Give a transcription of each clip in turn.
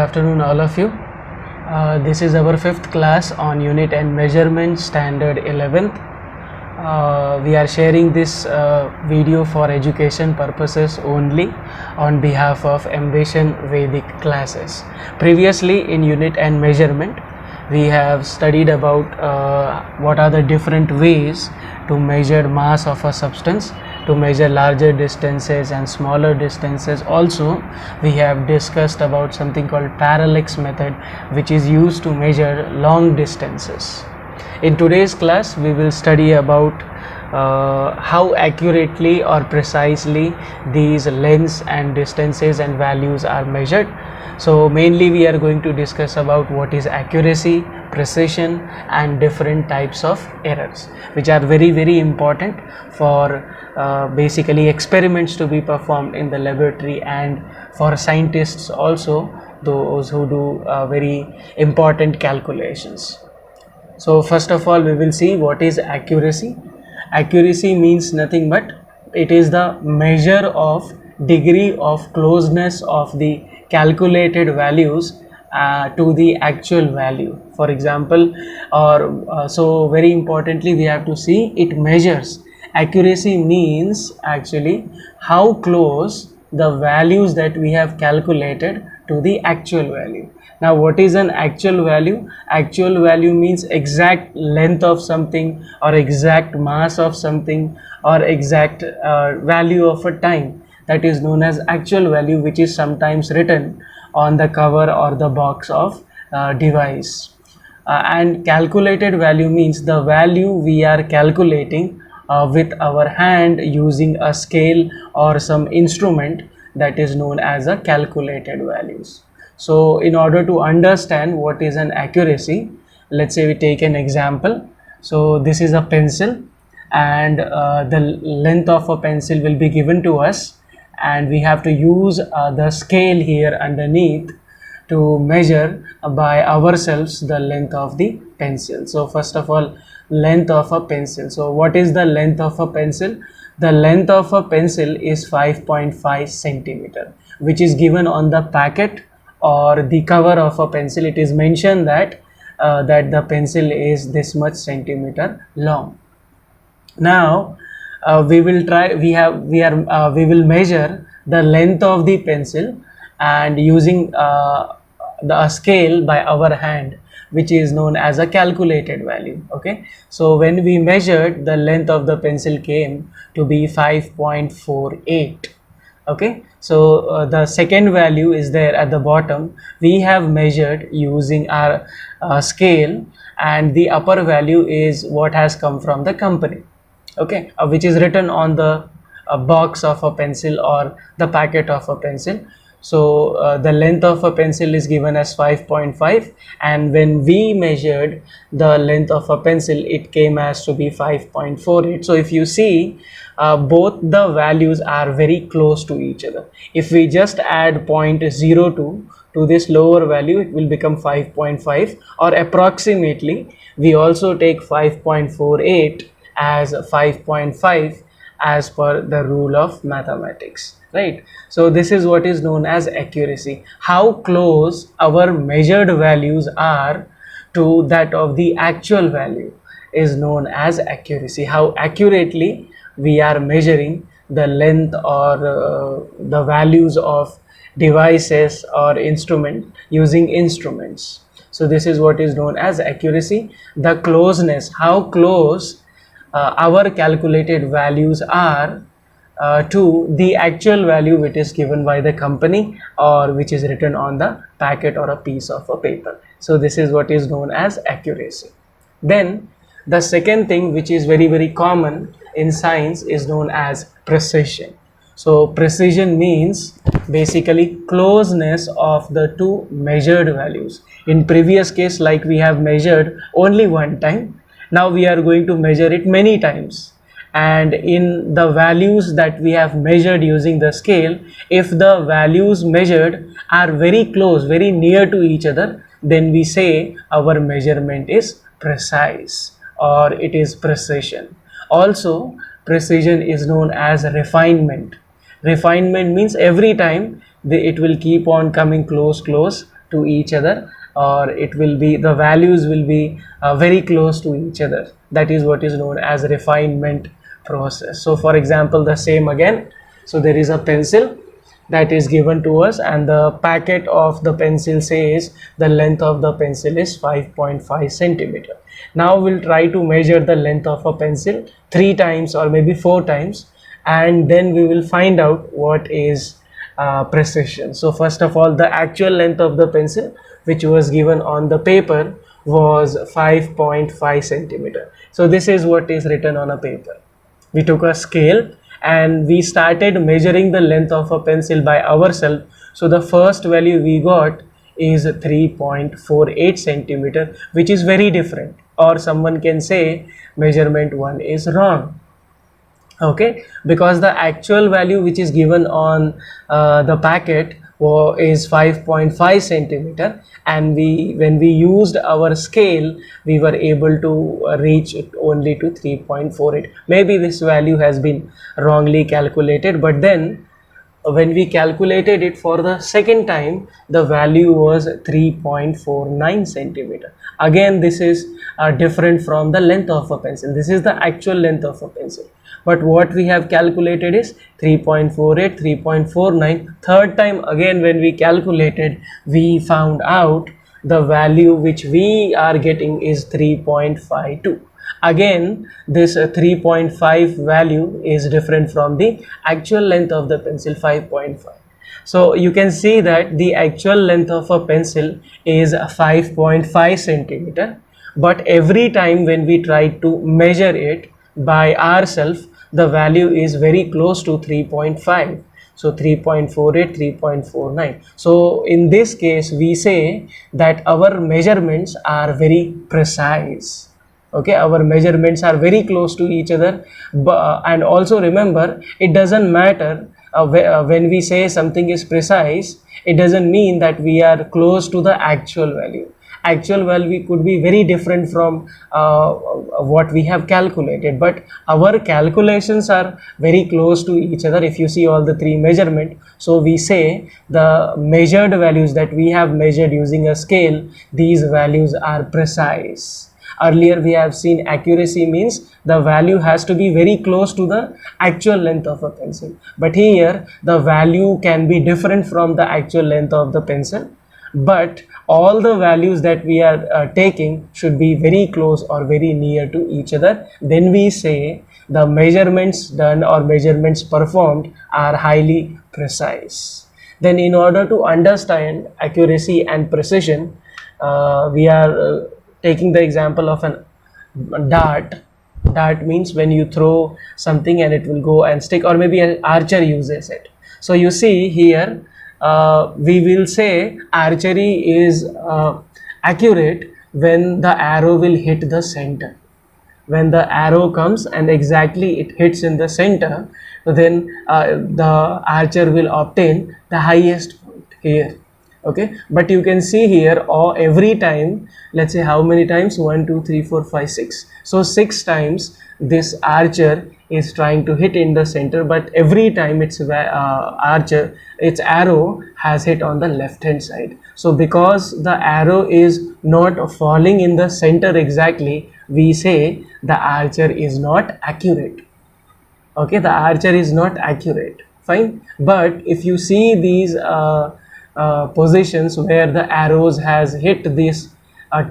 afternoon, all of you. This is our fifth class on Unit and Measurement Standard 11th. We are sharing this video for education purposes only on behalf of Ambition Vedic classes. Previously in Unit and Measurement, we have studied about what are the different ways to measure mass of a substance, to measure larger distances and smaller distances. Also, we have discussed about something called parallax method, which is used to measure long distances. In today's class, we will study about how accurately or precisely these lengths and distances and values are measured. So mainly we are going to discuss about what is accuracy, precision and different types of errors, which are very important for basically experiments to be performed in the laboratory, and for scientists also, those who do very important calculations. So first of all, we will see what is accuracy. Accuracy means nothing but it is the measure of degree of closeness of the calculated values to the actual value. For example, so very importantly, we have to see it measures. Accuracy means actually how close the values that we have calculated to the actual value. Now, what is an actual value? Actual value means exact length of something, or exact mass of something, or exact value of a time. That is known as actual value, which is sometimes written on the cover or the box of device. And calculated value means the value we are calculating with our hand using a scale or some instrument, that is known as a calculated values. So in order to understand what is an accuracy, let's say we take an example. So this is a pencil, and the length of a pencil will be given to us, and we have to use the scale here underneath to measure by ourselves the length of the pencil. So first of all, length of a pencil. So what is the length of a pencil? The length of a pencil is 5.5 centimeter, which is given on the packet or the cover of a pencil. It is mentioned that the pencil is this much centimeter long. Now we will measure the length of the pencil and using the scale by our hand, which is known as a calculated value. Okay, so when we measured, the length of the pencil came to be 5.48. okay, so the second value is there at the bottom. We have measured using our scale, and the upper value is what has come from the company, okay, which is written on the box of a pencil or the packet of a pencil. So the length of a pencil is given as 5.5, and when we measured the length of a pencil, it came as to be 5.48. so if you see, both the values are very close to each other. If we just add 0.02 to this lower value, it will become 5.5, or approximately we also take 5.48 as 5.5 as per the rule of mathematics, right? So this is what is known as accuracy. How close our measured values are to that of the actual value is known as accuracy. How accurately we are measuring the length or the values of devices or instrument using instruments. So this is what is known as accuracy. The closeness, how close our calculated values are to the actual value which is given by the company or which is written on the packet or a piece of a paper. So this is what is known as accuracy. Then the second thing, which is very common in science, is known as precision. So precision means basically closeness of the two measured values. In previous case, like we have measured only one time, now we are going to measure it many times, and in the values that we have measured using the scale, if the values measured are very close, very near to each other, then we say our measurement is precise or it is precision. Also, precision is known as refinement. Refinement means every time it will keep on coming close to each other, or it will be, the values will be very close to each other. That is what is known as refinement process. So for example, the same again. So there is a pencil that is given to us, and the packet of the pencil says the length of the pencil is 5.5 centimeter. Now we'll try to measure the length of a pencil 3 times or maybe 4 times, and then we will find out what is precision. So first of all, the actual length of the pencil which was given on the paper was 5.5 centimeter. So this is what is written on a paper. We took a scale and we started measuring the length of a pencil by ourselves. So the first value we got is 3.48 centimeter, which is very different, or someone can say measurement 1 is wrong. Okay, because the actual value which is given on the packet is 5.5 centimeter, and when we used our scale, we were able to reach it only to 3.48. Maybe this value has been wrongly calculated, but then when we calculated it for the second time, the value was 3.49 centimeter. Again, this is different from the length of a pencil. This is the actual length of a pencil, but what we have calculated is 3.48, 3.49. Third time again when we calculated, we found out the value which we are getting is 3.52. Again, this 3.5 value is different from the actual length of the pencil, 5.5. So you can see that the actual length of a pencil is 5.5 centimeter, but every time when we try to measure it by ourselves, the value is very close to 3.5. So 3.48, 3.49. So in this case, we say that our measurements are very precise. Okay, our measurements are very close to each other. And also remember, it doesn't matter when we say something is precise, it doesn't mean that we are close to the actual value. Actual value could be very different from what we have calculated, but our calculations are very close to each other. If you see all the 3 measurements, so we say the measured values that we have measured using a scale, these values are precise. Earlier we have seen accuracy means the value has to be very close to the actual length of a pencil, but here the value can be different from the actual length of the pencil, but all the values that we are taking should be very close or very near to each other. Then we say the measurements done or measurements performed are highly precise. Then in order to understand accuracy and precision, we are taking the example of a dart. Dart means when you throw something and it will go and stick, or maybe an archer uses it. So you see here, we will say archery is accurate when the arrow will hit the center. When the arrow comes and exactly it hits in the center, then the archer will obtain the highest point here. Okay, but you can see here, or every time, let's say how many times, 1 2 3 4 5 6, so 6 times this archer is trying to hit in the center, but every time its arrow has hit on the left hand side. So because the arrow is not falling in the center exactly, we say the archer is not accurate. Okay, the archer is not accurate. Fine, but if you see these positions where the arrows has hit this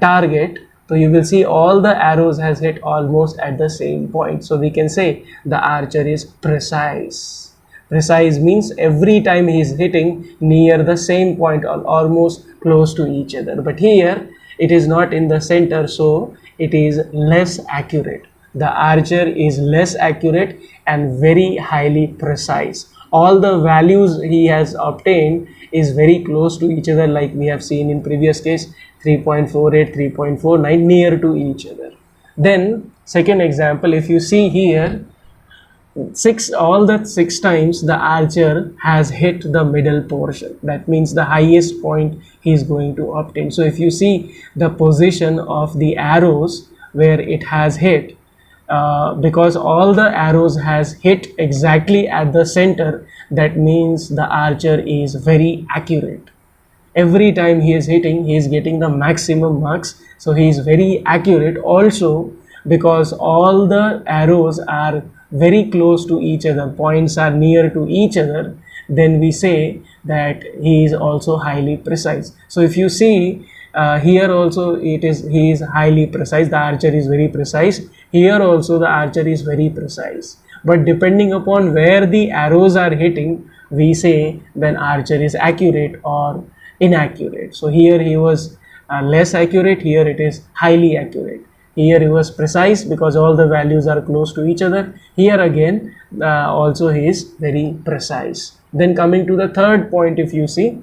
target, so you will see all the arrows has hit almost at the same point. So we can say the archer is precise. Precise means every time he is hitting near the same point or almost close to each other, but here it is not in the center, so it is less accurate. The archer is less accurate and very highly precise. All the values he has obtained is very close to each other, like we have seen in previous case, 3.48, 3.49, near to each other. Then second example, if you see here, all the 6 times the archer has hit the middle portion. That means the highest point he is going to obtain. So if you see the position of the arrows where it has hit, because all the arrows has hit exactly at the center, that means the archer is very accurate. every time he is hitting, he is getting the maximum marks. So he is very accurate. Also, because all the arrows are very close to each other, points are near to each other, then we say that he is also highly precise. So if you see here also, he is highly precise, the archer is very precise. Here also the archer is very precise, but depending upon where the arrows are hitting, we say then archer is accurate or inaccurate. So here he was less accurate, here it is highly accurate. Here he was precise because all the values are close to each other. Here again also he is very precise. Then coming to the third point, if you see,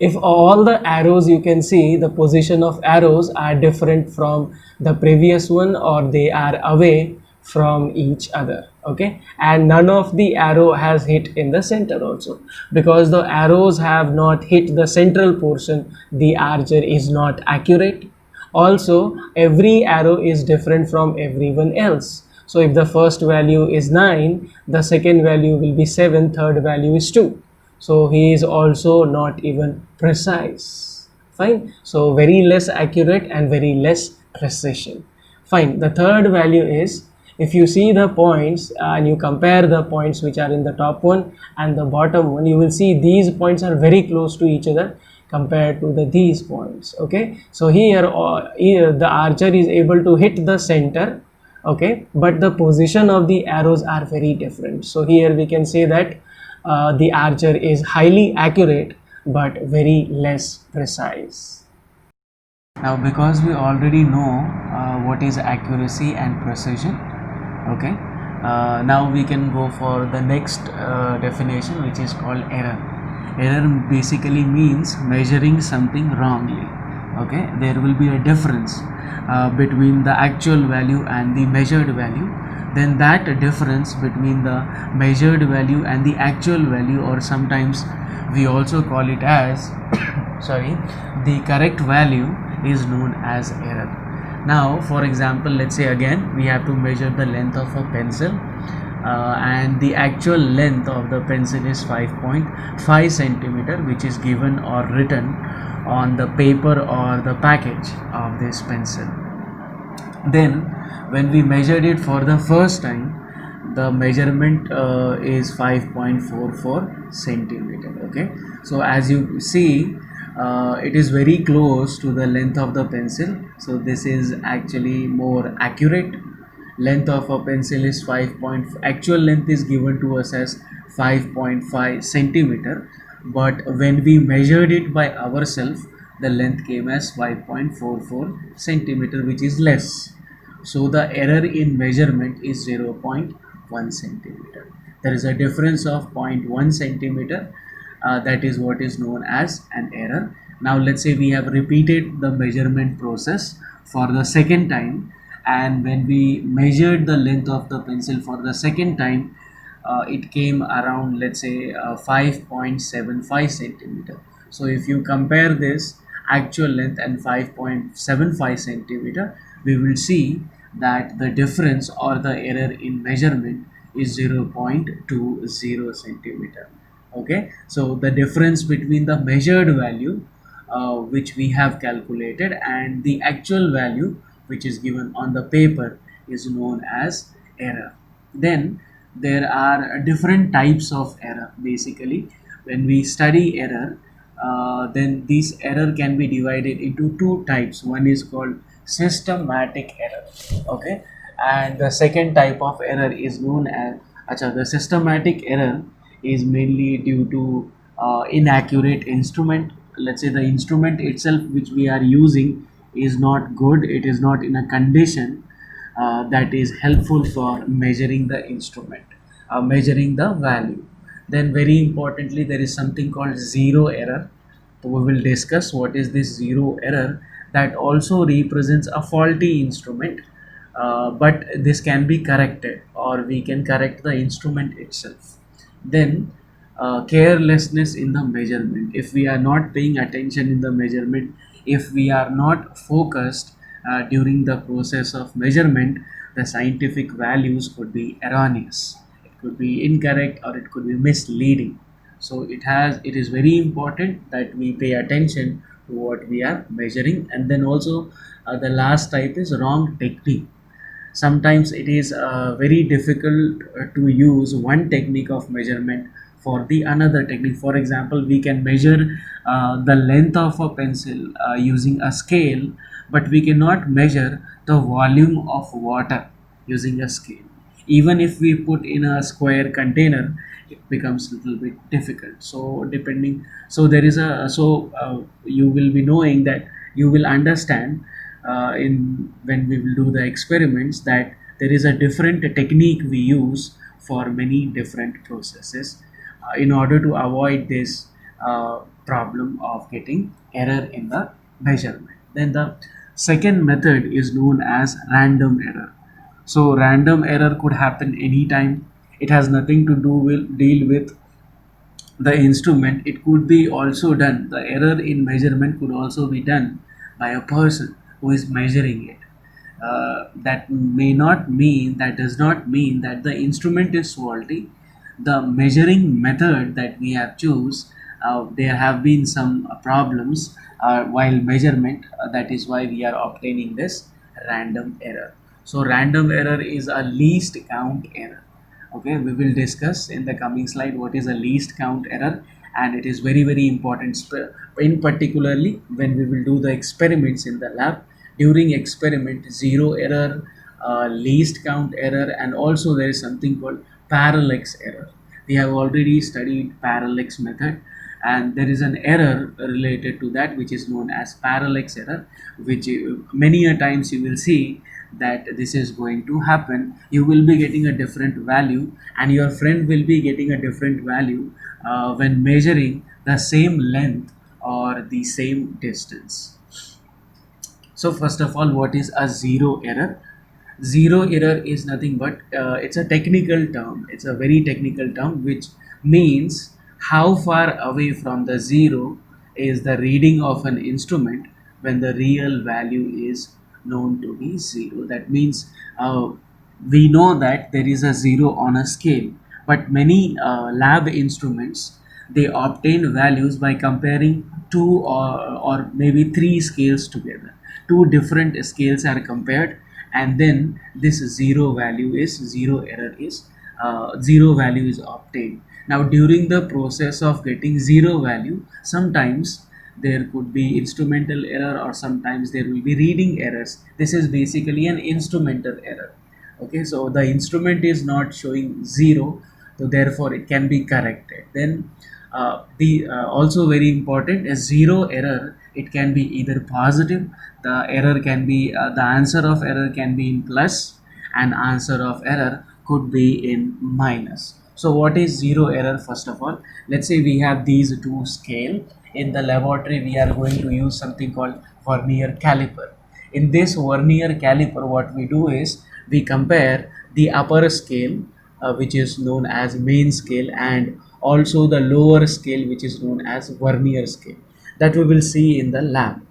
if all the arrows, you can see the position of arrows are different from the previous one, or they are away from each other, okay, and none of the arrow has hit in the center also, because the arrows have not hit the central portion, the archer is not accurate. Also, every arrow is different from everyone else. So if the first value is 9, the second value will be 7, third value is 2. So he is also not even precise. Fine. So very less accurate and very less precision. Fine. The third value is, if you see the points and you compare the points which are in the top one and the bottom one, you will see these points are very close to each other compared to these points. Okay. So here the archer is able to hit the center, okay, but the position of the arrows are very different. So here we can say that the archer is highly accurate but very less precise. Now, because we already know what is accuracy and precision, okay, now we can go for the next definition, which is called error. Error basically means measuring something wrongly. Okay, there will be a difference between the actual value and the measured value. Then that difference between the measured value and the actual value, or sometimes we also call it as sorry, the correct value, is known as error. Now, for example, let's say again we have to measure the length of a pencil, and the actual length of the pencil is 5.5 centimeter, which is given or written on the paper or the package of this pencil. Then when we measured it for the first time, the measurement is 5.44 centimeter. Okay, so as you see, it is very close to the length of the pencil, so this is actually more accurate. Length of a pencil is 5. Actual length is given to us as 5.5 centimeter, but when we measured it by ourselves, the length came as 5.44 centimeter, which is less. So the error in measurement is 0.1 centimeter. There is a difference of 0.1 centimeter. That is what is known as an error. Now let's say we have repeated the measurement process for the second time, and when we measured the length of the pencil for the second time, it came around, let's say, 5.75 centimeter. So if you compare this actual length and 5.75 centimeter, we will see that the difference or the error in measurement is 0.20 centimeter. Okay, so the difference between the measured value which we have calculated and the actual value which is given on the paper is known as error. Then there are different types of error. Basically, when we study error, then this error can be divided into two types. One is called systematic error, okay, and the second type of error is known as the systematic error is mainly due to inaccurate instrument. Let's say the instrument itself which we are using is not good, it is not in a condition that is helpful for measuring the instrument, measuring the value. Then very importantly, there is something called zero error. So we will discuss what is this zero error, that also represents a faulty instrument, but this can be corrected, or we can correct the instrument itself. Then carelessness in the measurement. If we are not paying attention in the measurement, if we are not focused during the process of measurement, the scientific values could be erroneous, it could be incorrect, or it could be misleading. So it is very important that we pay attention to what we are measuring. And then also the last type is wrong technique. Sometimes it is very difficult to use one technique of measurement for the another technique. For example, we can measure the length of a pencil using a scale, but we cannot measure the volume of water using a scale. Even if we put in a square container, it becomes a little bit difficult. So depending, so there is a so you will be knowing that, you will understand in when we will do the experiments, that there is a different technique we use for many different processes in order to avoid this problem of getting error in the measurement. Then the second method is known as random error. So random error could happen anytime. It has nothing to do with deal with the instrument. It could be also done, the error in measurement could also be done by a person who is measuring it. That does not mean that the instrument is faulty. The measuring method that we have choose, there have been some problems while measurement, that is why we are obtaining this random error. So random error is a least count error. Okay, we will discuss in the coming slide what is a least count error, and it is very very important, in particularly when we will do the experiments in the lab. During experiment, zero error, least count error, and also there is something called parallax error. We have already studied parallax method, and there is an error related to that which is known as parallax error, which many a times you will see that this is going to happen. You will be getting a different value, and your friend will be getting a different value when measuring the same length or the same distance. So first of all, what is a zero error? Zero error is nothing but it's a technical term. It's a very technical term which means how far away from the zero is the reading of an instrument when the real value is known to be zero. That means we know that there is a zero on a scale, but many lab instruments, they obtain values by comparing two or maybe three scales together. Two different scales are compared, and then this zero value is obtained. Now during the process of getting zero value, sometimes there could be instrumental error, or sometimes there will be reading errors. This is basically an instrumental error. Okay, so the instrument is not showing zero, so therefore it can be corrected. Then the also very important, a zero error, it can be either positive, the error can be the answer of error can be in plus, and answer of error could be in minus. So what is zero error? First of all, let's say we have these two scale. In the laboratory we are going to use something called vernier caliper. In this vernier caliper, what we do is we compare the upper scale, which is known as main scale, and also the lower scale, which is known as vernier scale, that we will see in the lab.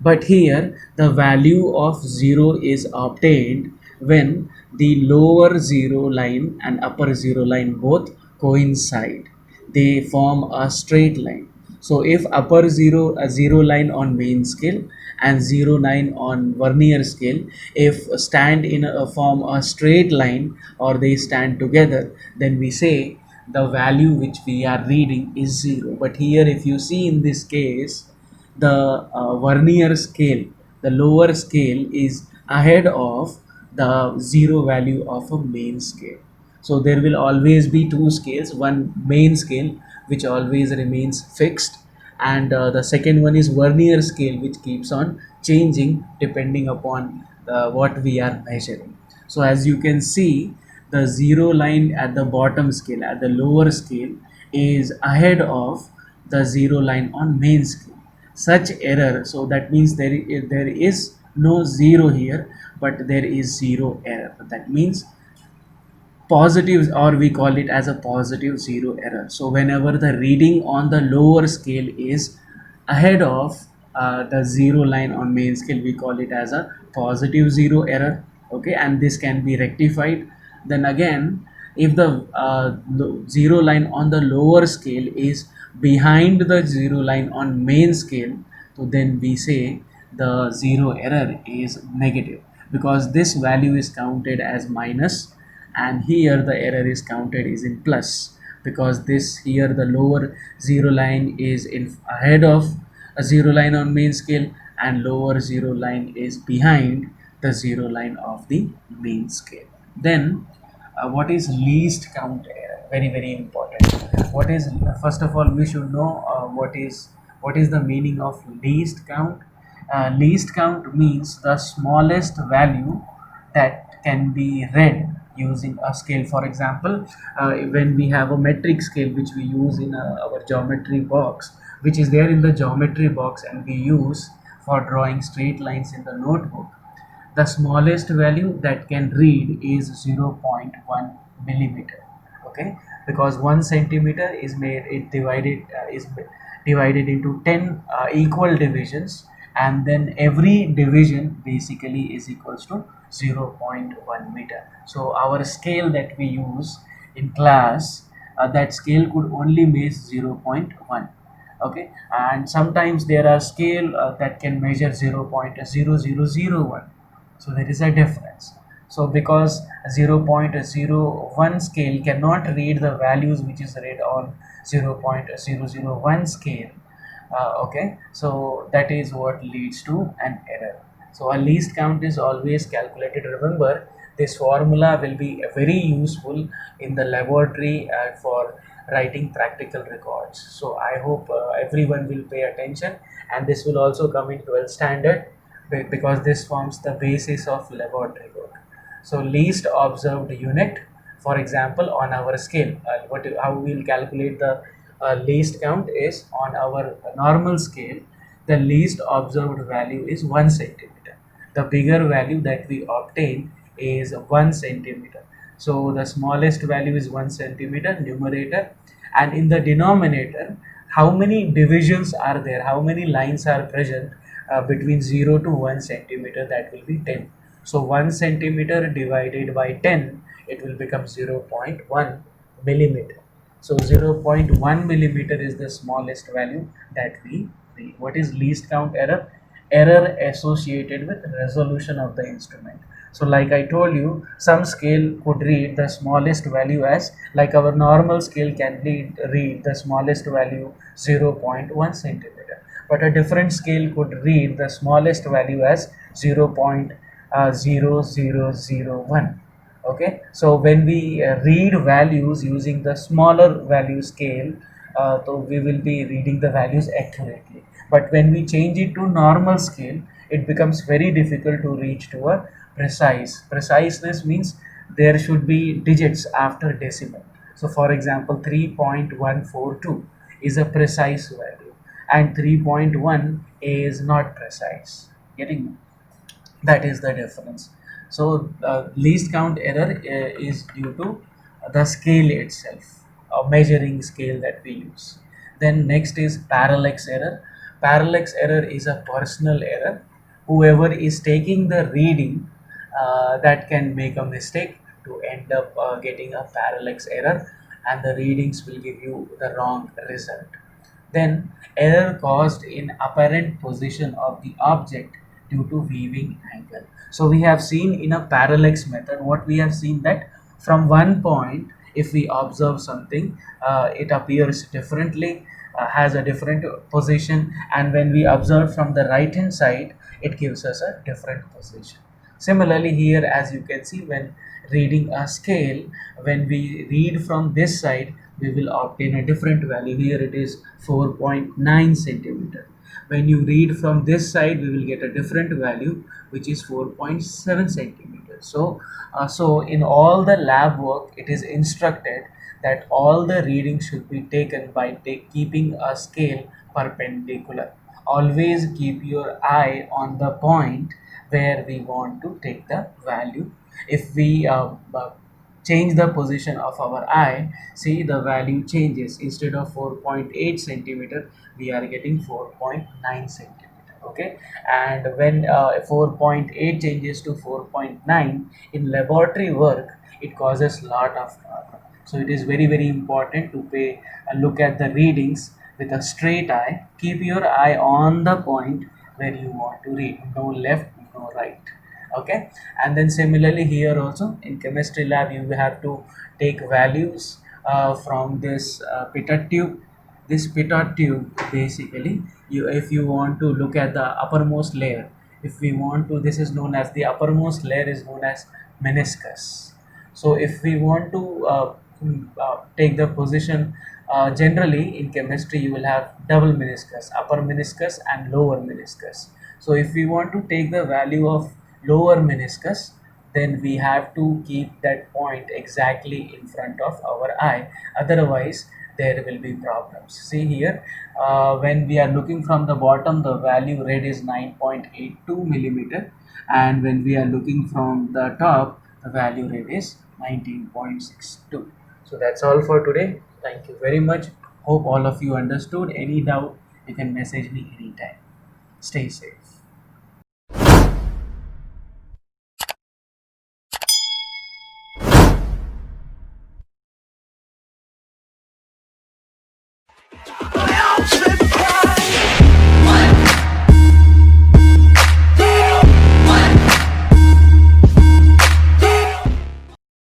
But here the value of zero is obtained when the lower zero line and upper zero line both coincide. They form a straight line. So if upper zero line on main scale and 0.9 on vernier scale, if stand in a form a straight line, or they stand together, then we say the value which we are reading is zero. But here if you see in this case, the vernier scale, the lower scale is ahead of the zero value of a main scale. So there will always be two scales, one main scale which always remains fixed, and the second one is vernier scale, which keeps on changing depending upon what we are measuring. So as you can see, the zero line at the bottom scale, at the lower scale, is ahead of the zero line on main scale. Such error, so that means there is no zero here, but there is zero error. That means positive, or we call it as a positive zero error. So whenever the reading on the lower scale is ahead of the zero line on main scale, we call it as a positive zero error. Okay, and this can be rectified. Then again, If the zero line on the lower scale is behind the zero line on main scale, so then we say the zero error is negative, because this value is counted as minus, and here the error is counted is in plus, because this here the lower zero line is in ahead of a zero line on main scale, and lower zero line is behind the zero line of the main scale. Then what is least count error? Very, very important. What is, first of all, we should know what is the meaning of least count. Least count means the smallest value that can be read using a scale. For example, when we have a metric scale which we use in our geometry box, which is there in the geometry box, and we use for drawing straight lines in the notebook, the smallest value that can read is 0.1 millimeter. Okay, because 1 centimeter is made, it divided is divided into 10 equal divisions, and then every division basically is equals to 0.1 meter. So our scale that we use in class, that scale could only measure 0.1. Okay, and sometimes there are scale that can measure 0.0001, so there is a difference. So because 0.01 scale cannot read the values which is read on 0.001 scale, okay, so that is what leads to an error. So a least count is always calculated. Remember, this formula will be very useful in the laboratory for writing practical records. So I hope everyone will pay attention, and this will also come in 12th standard, because this forms the basis of laboratory work. So least observed unit, for example, on our scale, how we will calculate the least count is on our normal scale. The least observed value is 1 centimeter. The bigger value that we obtain is 1 centimeter. So the smallest value is 1 centimeter numerator, and in the denominator, how many divisions are there, how many lines are present between 0 to 1 centimeter, that will be 10. So 1 centimeter divided by 10, it will become 0.1 millimeter. So 0.1 millimeter is the smallest value that we read. What is least count error? Error associated with resolution of the instrument. So like I told you, some scale could read the smallest value as, like our normal scale can read the smallest value 0.1 centimeter, but a different scale could read the smallest value as 0.0001. Okay, so when we read values using the smaller value scale, so we will be reading the values accurately, but when we change it to normal scale, it becomes very difficult to reach to a preciseness. Means there should be digits after decimal. So for example, 3.142 is a precise value, and 3.1 is not precise. Getting me? That is the difference. So least count error is due to the scale itself, a measuring scale that we use. Then next is parallax error. Parallax error is a personal error. Whoever is taking the reading, that can make a mistake to end up getting a parallax error, and the readings will give you the wrong result. Then error caused in apparent position of the object due to weaving angle. So we have seen in a parallax method, what we have seen, that from one point, if we observe something, it appears differently, has a different position, and when we observe from the right hand side, it gives us a different position. Similarly here, as you can see, when reading a scale, when we read from this side, we will obtain a different value. Here it is 4.9 centimeter. When you read from this side, we will get a different value, which is 4.7 centimeters. So in all the lab work, it is instructed that all the readings should be taken by keeping a scale perpendicular. Always keep your eye on the point where we want to take the value. If we change the position of our eye, see the value changes. Instead of 4.8 centimeter, we are getting 4.9 centimeter. Okay, and when 4.8 changes to 4.9 in laboratory work, it causes lot of problem. So it is very important to pay a look at the readings with a straight eye. Keep your eye on the point where you want to read, no left, no right. Okay, and then similarly here also in chemistry lab you have to take values from this pitot tube. This pitot tube, basically, you if you want to look at the uppermost layer, if we want to, this is known as the uppermost layer is known as meniscus. So if we want to take the position, generally in chemistry you will have double meniscus, upper meniscus and lower meniscus. So if we want to take the value of lower meniscus, then we have to keep that point exactly in front of our eye, otherwise there will be problems. See here, when we are looking from the bottom, the value read is 9.82 millimeter, and when we are looking from the top, the value read is 19.62. So that's all for today. Thank you very much. Hope all of you understood. Any doubt, you can message me anytime. Stay safe.